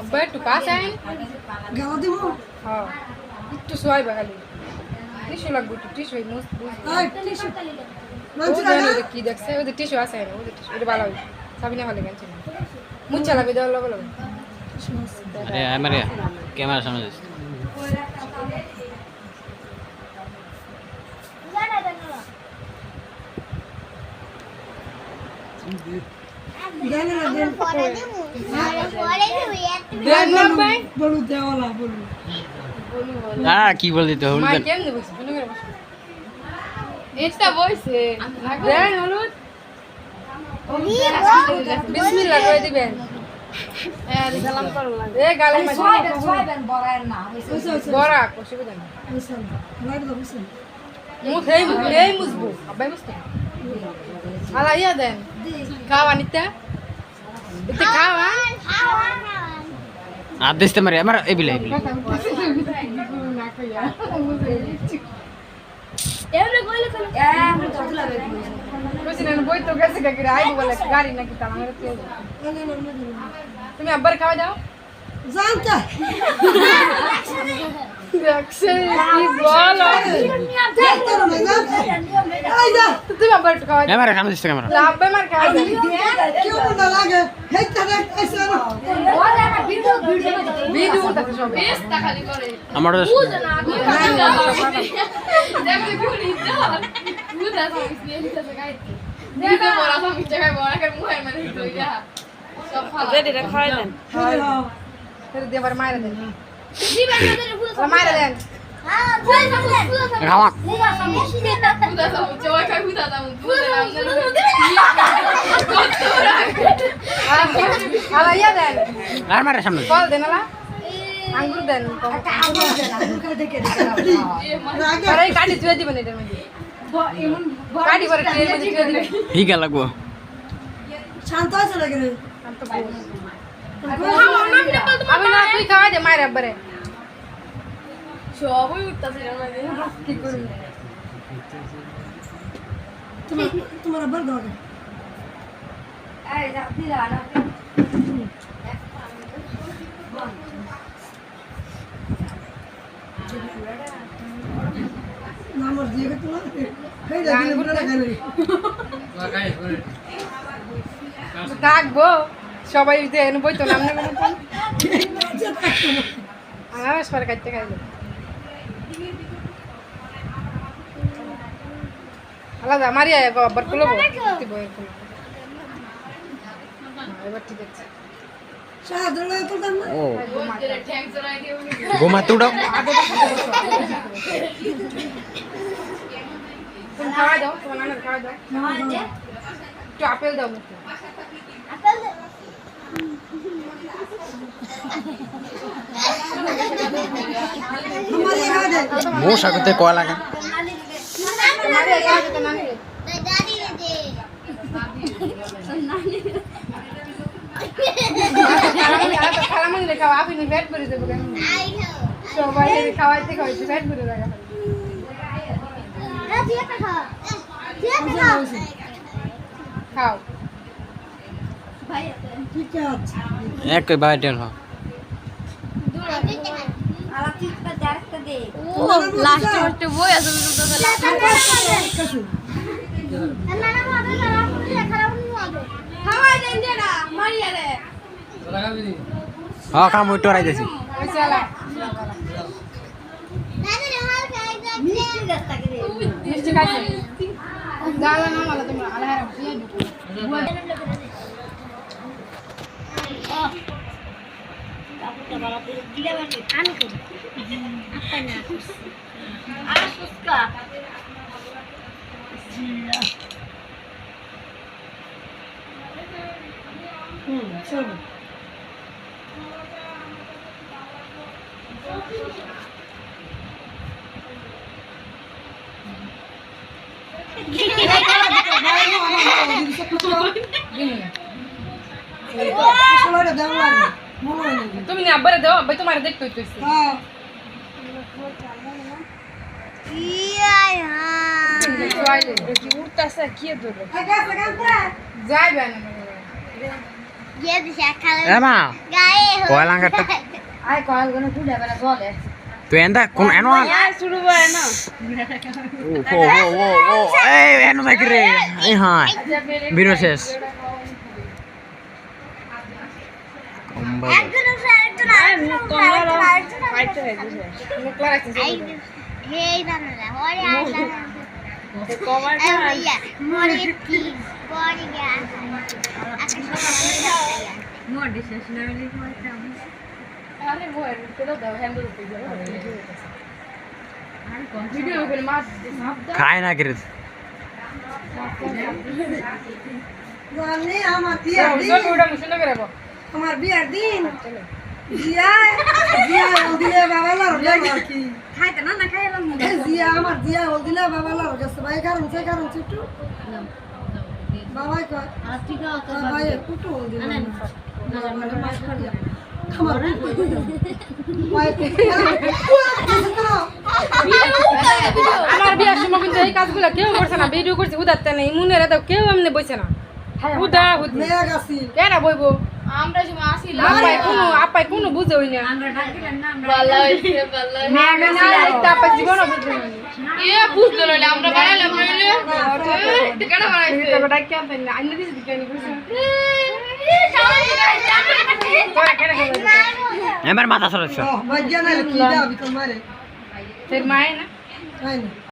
আব্বা একটু কাছে আইন গাওয়া দিব হ্যাঁ একটু সোয়াই বাগালি টিস্যু লাগবে একটু টিস্যু মুস এই টিস্যু কি দেখছে ওদের টিস্যু আছে না ওদের টিস্যু এটা ভালো হবে সাবিনা ভালো গেছে মুচ্ছা লাগবে দেওয়ার লগে লগে अरे हमारे कैमरा सामने জানে না দেন দেন না ভাই বলু দেওয়ালা বলু हाँ की बोल देते हो মাই কেমনে বসে শুনে গেল এটা বইছে দেন হলুদ বিসমিল্লাহ কই দিবেন সালাম করলাম এ গালে মা ছয়বেন বড়ার না বড়া কষে দেন বুঝছেন লাইট দাও বুঝছেন মুখ এই মুজবু আব্বাই মুজতে আলা ইয়া দেন খাওয়া নিতে এটা খাওয়া आप देते मरे हमारा ए बिले এমনে কইলে কইলে এমনে তো দিলাবে কইছি না বই তো গেছে গাড়ি আইবো বলে গাড়ি নাকি তা আমার তুমি আব্বার খাওয়া দাও জানতা দেখছে কি বলো এই যা তুমি আব্বার একটু খাওয়া দাও हमारे खाना देते कैमरा আব্বা মার খাওয়া দাও কেউ না লাগে হেইটা দেখতেছ না ওরা না ভিডিও ভিডিও দেখো সব বেস্তা খালি করে हमारा বুঝো না দেখো ভিডিও বুঝা সব স্নেহ দিতে গাইতে দেখো বড়া সব জায়গায় বড়া করে মুখের মধ্যে ধইরা সব ফালা রেডি রে খাওয়া দেন ফের দিয়ে আবার মাইরা দেন দিবেন না বুঝা মাইরা দেন হ্যাঁ বুঝা বুঝা खावा বুঝা সব জয় খাই বুঝা দাও বুঝা আলা ইয়া দেন हमारे सामने কল দেন আলা আঙ্গুর দেন আরে কাটি ধুয়ে দিবেন এটার মধ্যে কাটি করে তেল মধ্যে ধুয়ে দিবেন ठीक है लगो শান্ত আছে লাগে রে আমি না তুই খাওয়া দে মায়ের আব্বারে সবই উঠতাছে এর মধ্যে কি করবি তোমার আবার দাও এই যা দিলা না নাম্বার দিয়ে গে তোমার হেইটা দিলে বড় খাইলে থাকবো সবাই দেন বই তো নাম না আমার সবার কাটতে খাইলো আলাদা মারি আবার খুলবো বইয়ের খুলবো এবার ঠিক আছে সাদলে তো দাম না ओ ঠ্যাং চড়াই দিও गोमा तुड़ो তুমি খাওয়া দাও তোমার নানার খাওয়া দাও একটু আপেল দাও মুখে আপেল তোমার এই গাদে मुंह सकते कोला लगा তোমার এই খাওয়া দাও নানি দাদি দে খালামুনি রে খাওয়া আপনি ফ্যাট করে দেবো কেন সবাই খাওয়াইতে খাওয়াইতে ফ্যাট করে রাখা খাও ঠিক আছে एक कोई बाहर टेल हो লাস্টে বই আছে খাওয়াই দেন যেটা মারিয়া রে हां काम उठो राई देसी চলা মিষ্টি রাস্তা করে মিষ্টি খাইছে জালা না মালা তোমরা আলাহারা চলো তুমি না আব্বারে দাও আব্বাই তোমারে দেখতে হইতেছে উঠতেছে কি ধরে যাইবে না এ মা কয় লাগাটা আয় কল গনে কুড়ে বেলা জলে তুই এন্দা কোন এনো শুরু করে না ও এই এনো থাকি রে এই হ্যাঁ ভিডিও শেষ কম্বা আরে মোর তো দাও হ্যান্ডেল করে ভিডিও করে মার খায় না করে জানি আমার বিয়ার দিন ওটা মুশন করে রাখো আমার বিয়ার দিন জিয়া জিয়া ওল দিলে বাবা লার যাবে কি খাইতে না না খাইলাম জিয়া আমার জিয়া ওল দিলে বাবা লার গেছে ভাই কারণ ছোট বাবা কয় ঠিক আছে ভাই কুটু ওল দিলে আমার আমার বিয়ার সময় কিন্তু এই কাজগুলো কেউ করছে না ভিডিও করছে উদারতে নেই মনে রে কেউ এমনি বইছে না উদা উদি মেয়া গাছি কেডা বইবো আমরা সময় আসিলাম আপাই কোনো বুঝে হই না ভালো হইছে ভালো মেয়ে না একটা আপা জীবন বুঝবে না এ বুঝলো না আমরা বানাইলাম নইলে এটা কেন বানাইছে এটা বড় কি আনতে না আইনে দিছি কেন বুঝছ তোরা কেডা কেডা এবার মাথা সরাচ্ছ ভাই জানা কি যাবি তোমারে তোর মায়ে না তাই না